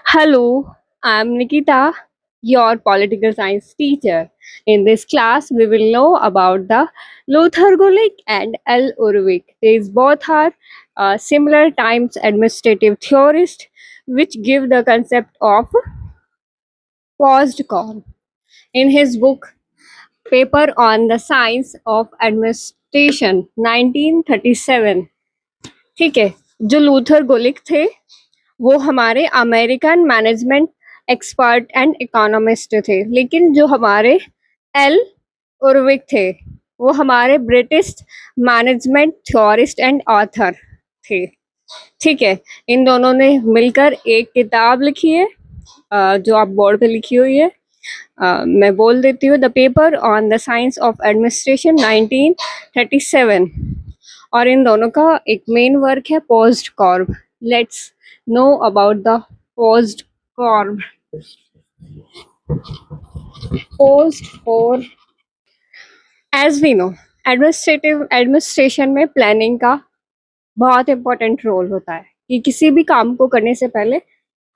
Hello, I'm Nikita, your political science teacher. In this class, we will know about the Lothar Gulick and L. Urvik. These both are similar times administrative theorists which give the concept of paused call. In his book, Paper on the Science of Administration 1937, ठीक है, जो Luther गुलिक थे वो हमारे American management expert and economist थे, लेकिन जो हमारे एल उर्विक थे वो हमारे British management theorist and author थे। ठीक है, इन दोनों ने मिलकर एक किताब लिखी है जो आप बोर्ड पे लिखी हुई है। मैं बोल देती हूँ, the paper on the science of administration 1937, और इन दोनों का एक मेन वर्क है POSDCORB. Let's know about the post corp. Post for, as we know, administration में प्लानिंग का बहुत इंपॉर्टेंट रोल होता है कि किसी भी काम को करने से पहले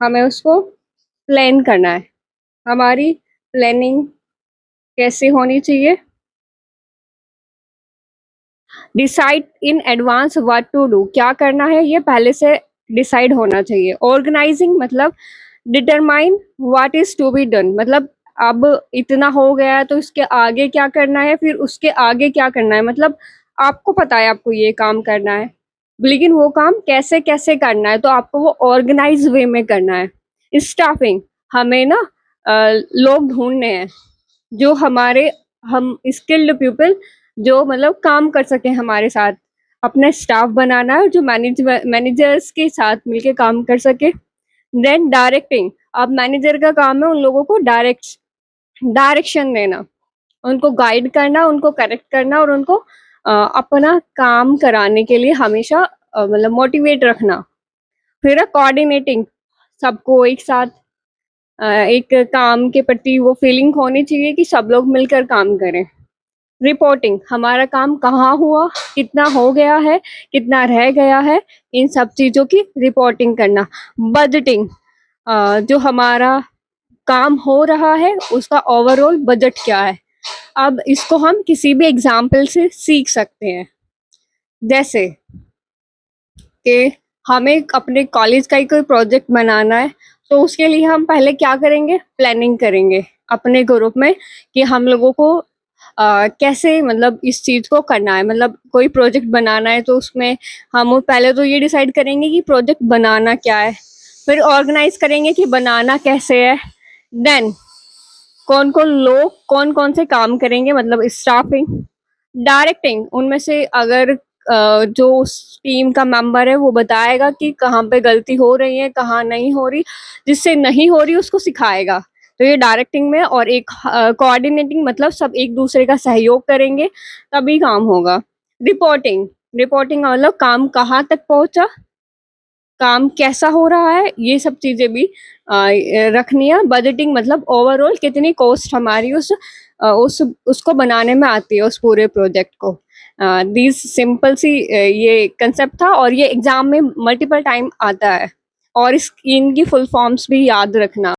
हमें उसको प्लान करना है। हमारी प्लानिंग कैसे होनी चाहिए? Decide in advance what to do, क्या करना है ये पहले से डिसाइड होना चाहिए। ऑर्गेनाइजिंग मतलब determine what is to be done, मतलब अब इतना हो गया है तो इसके आगे क्या करना है, फिर उसके आगे क्या करना है। मतलब आपको पता है आपको ये काम करना है, लेकिन वो काम कैसे कैसे करना है, तो आपको वो ऑर्गेनाइज वे में करना है। स्टाफिंग, हमें ना लोग ढूंढने हैं जो हमारे हम स्किल्ड पीपल जो मतलब काम कर सके हमारे साथ। अपना स्टाफ बनाना है जो मैनेजर्स के साथ मिलके काम कर सके। देन डायरेक्टिंग, अब मैनेजर का काम है उन लोगों को डायरेक्शन देना, उनको गाइड करना, उनको करेक्ट करना और उनको अपना काम कराने के लिए हमेशा मतलब मोटिवेट रखना। फिर कोऑर्डिनेटिंग, सबको एक साथ एक काम के प्रति वो फीलिंग होनी चाहिए कि सब लोग मिलकर काम करें। रिपोर्टिंग, हमारा काम कहाँ हुआ, कितना हो गया है, कितना रह गया है, इन सब चीज़ों की रिपोर्टिंग करना। बजटिंग, जो हमारा काम हो रहा है उसका ओवरऑल बजट क्या है। अब इसको हम किसी भी एग्जाम्पल से सीख सकते हैं, जैसे कि हमें अपने कॉलेज का ही कोई प्रोजेक्ट बनाना है तो उसके लिए हम पहले क्या करेंगे, प्लानिंग करेंगे अपने ग्रुप में कि हम लोगों को कैसे मतलब इस चीज़ को करना है। मतलब कोई प्रोजेक्ट बनाना है तो उसमें हम पहले तो ये डिसाइड करेंगे कि प्रोजेक्ट बनाना क्या है, फिर ऑर्गेनाइज करेंगे कि बनाना कैसे है। देन कौन कौन लोग कौन कौन से काम करेंगे, मतलब स्टाफिंग। डायरेक्टिंग, उनमें से अगर जो उस टीम का मेंबर है वो बताएगा कि कहाँ पे गलती हो रही है, कहाँ नहीं हो रही, जिससे नहीं हो रही उसको सिखाएगा। तो ये डायरेक्टिंग में। और एक कोऑर्डिनेटिंग, मतलब सब एक दूसरे का सहयोग करेंगे तभी काम होगा। रिपोर्टिंग, रिपोर्टिंग मतलब काम कहाँ तक पहुंचा, काम कैसा हो रहा है, ये सब चीजें भी रखनी है। बजटिंग मतलब ओवरऑल कितनी कॉस्ट हमारी उसको बनाने में आती है, उस पूरे प्रोजेक्ट को। दीज सिंपल सी ये कंसेप्ट था और ये एग्जाम में मल्टीपल टाइम आता है, और इनकी फुल फॉर्म्स भी याद रखना।